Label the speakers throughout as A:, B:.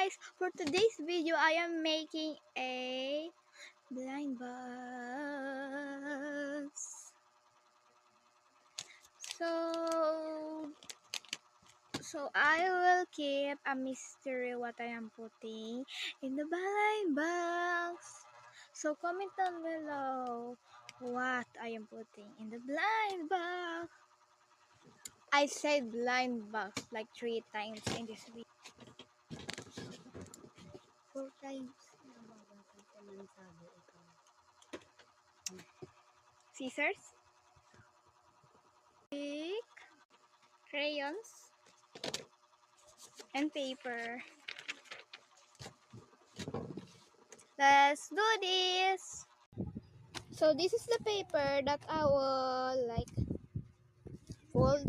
A: guys! For today's video, I am making a blind box. So I will keep a mystery what I am putting in the blind box. So comment down below what I am putting in the blind box. I said blind box like 3 times in this video.
B: 4 times. Nababatay ka ng sabi ikaw.
A: Scissors, pick, crayons, and paper. Let's do this. So this is the paper that I will fold.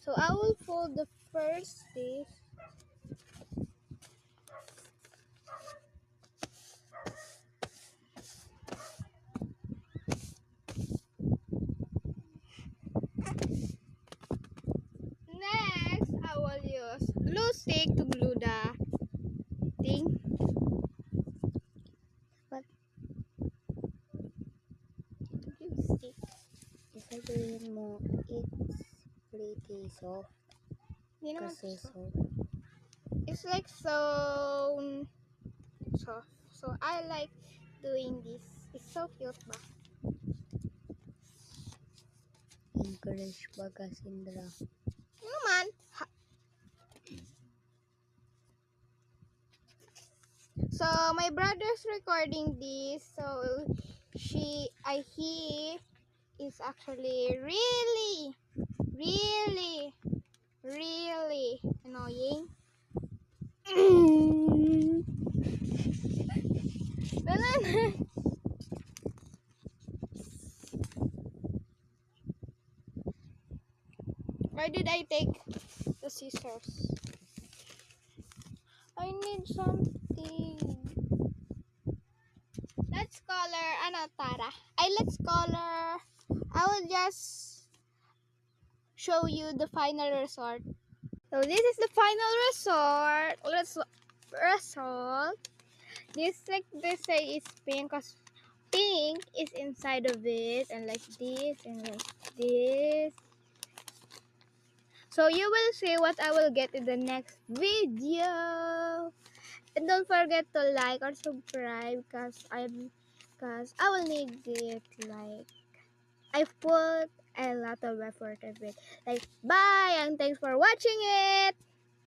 A: So I will fold the first this. Next, I will use glue stick to glue the thing. But glue stick.
B: Isabihin mo, it's pretty soft.
A: Hindi naman
B: Kasi
A: to.
B: soft.
A: It's like so soft. So I like doing this. It's so cute ba?
B: Encourage ba ka, Sindra?
A: Ano man? So my brother's recording this. So he is actually really annoying. Why did I take the scissors? I need something. Let's color, Tara? Let's color. I will just show you the final result. So this is the final result. This, like they say, is pink because pink is inside of it, and like this and like this. So you will see what I will get in the next video. And don't forget to like or subscribe because I will need it. Like I've put a lot of effort of it. Like bye and thanks for watching it.